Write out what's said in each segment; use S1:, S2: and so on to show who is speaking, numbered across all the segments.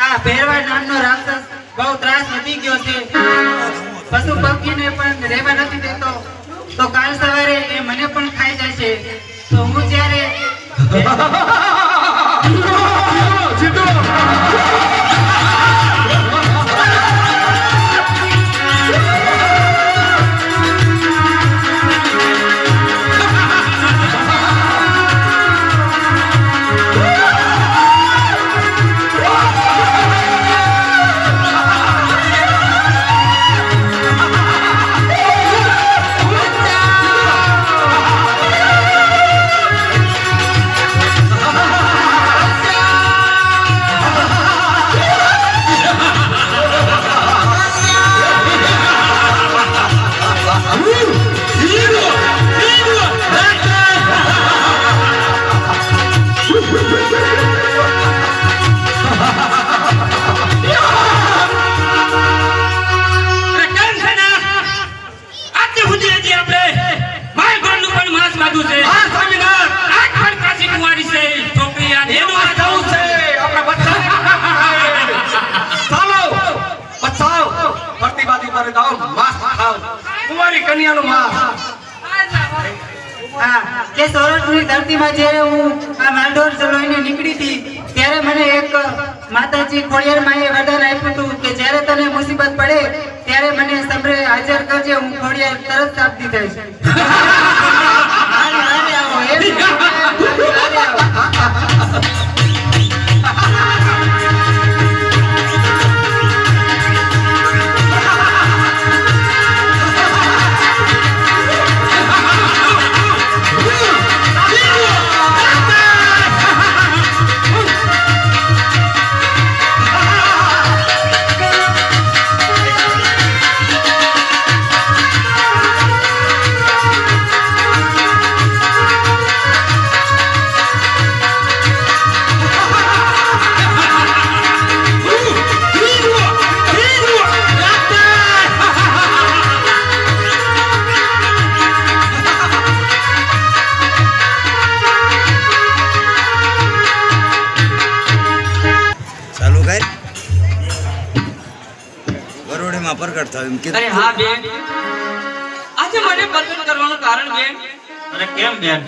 S1: આ ભેરવા નામનો રાક્ષસ બહુ ત્રાસ વધી ગયો છે. પશુ પક્ષીને પણ રહેવા નથી દેતો. તો કાલ સવારે એ મને પણ ખાઈ જાય છે. તો હું જ્યારે ધરતીમાં જ્યારે હું આ માંડોર લઈને નીકળી હતી ત્યારે મને એક માતાજી ખોડિયાર માએ વરદાન આપ્યું હતું કે જ્યારે તને મુસીબત પડે ત્યારે મને સબરે હાજર કરજે, હું ખોડિયાર તરત સાબતી થઈશ.
S2: પ્રગટ થયું કે
S3: અરે હા બેન, આજે મને પ્રગટ કરવાનું કારણ બેન.
S1: અરે કેમ બેન?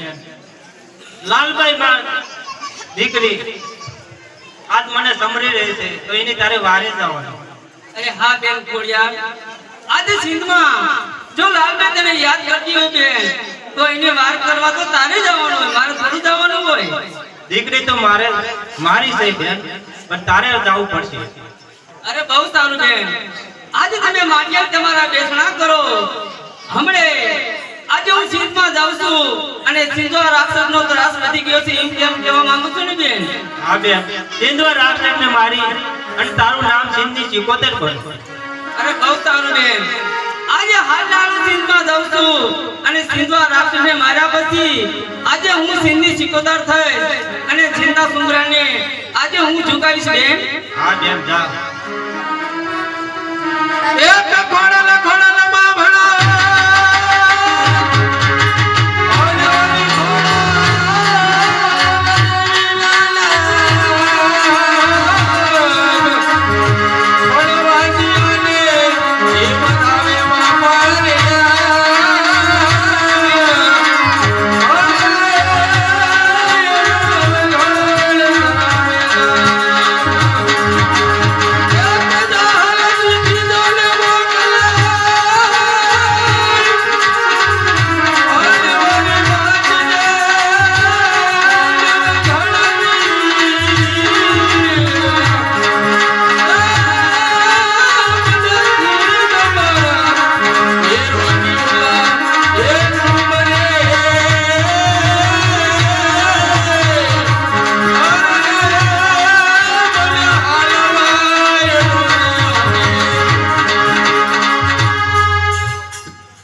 S1: લાલભાઈ માં દીકરી આજ મને સમરી રહી છે તો એની તારે વારે જવાનું.
S3: અરે હા બેન ખોડિયાર, આજે સિંધમાં જો લાલભાઈ તને યાદ કરતી હોય બેન તો એને વાર કરવા તો તારે જવાનું હોય, મારે થોડું જવાનું હોય.
S1: દીકરી તો મારી છે બેન, પણ તારે જવું પડશે.
S3: અરે બહુ સારું બેન, આજે તમે માન્યા તમારા બેસણા કરો. હમણે આજે હું સિંધમાં જાઉં છું અને સિંધો રાક્ષસનો ત્રાસ વધી ગયો છે એમ કેમ કહેવા માંગુ છું ને બેન?
S1: હા બેન, સિંધો રાક્ષસને મારી અને તારું નામ સિંધની ચિકોતર કર્યું.
S3: અરે બહુ સારું બેન, આજે હાલ સિંધમાં જાઉં છું અને સિંધો રાક્ષસને માર્યા પછી આજે હું સિંધની ચિકોતર થઈ અને સિંધના સુંદરાને આજે હું ઝુકાવીશ બેન.
S1: હા બેન જા.
S4: એક ખોડલ બાભણા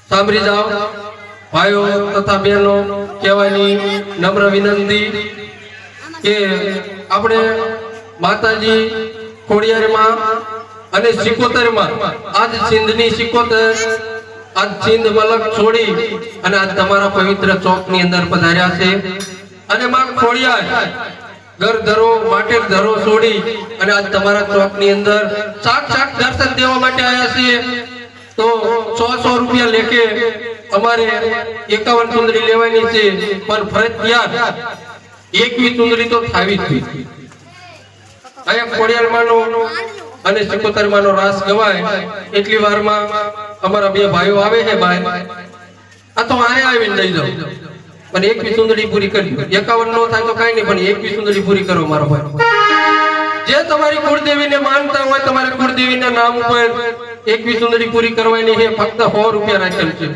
S4: સાંભળી જાઓ ભાઈઓ તથા બહેનો, કહેવાની નમ્ર વિનંતી કે આપણે માતાજી ખોડિયારમાં અને સિકોતરમાં આજ સિંધની સિકોતર આજ સિંધ મલક છોડી અને આજ તમારા પવિત્ર ચોકની અંદર પધાર્યા છે અને માં ખોડિયાર ઘર ધરો માટે ધરો છોડી અને આજ તમારા ચોકની અંદર સાક્ષાત દર્શન દેવા માટે આવ્યા છીએ તો 100 રૂપિયા લેખે અમારે 51 ચુંદડી લેવાની છે પણ ફરજિયાત 21 ચુંદડી તો થાવી જ જોઈએ. અહીંયા ખોડિયારમાંનો અને સિકોતરમાંનો રાસ ગવાય એટલી વારમાં અમારા બે ભાઈઓ આવે છે ભાઈ આ તો આયા આવીને લઈ જાઓ પણ 21 ચુંદડી પૂરી કરી 51 નો થાય તો કાંઈ નહીં પણ 21 ચુંદડી પૂરી કરો મારો ભાઈ. જે તમારી કુળદેવીને માનતા હોય તમારા કુળદેવીના નામ ઉપર 21 ચુંદડી પૂરી કરવાની છે ફક્ત 100 રૂપિયા રાખેલ છે.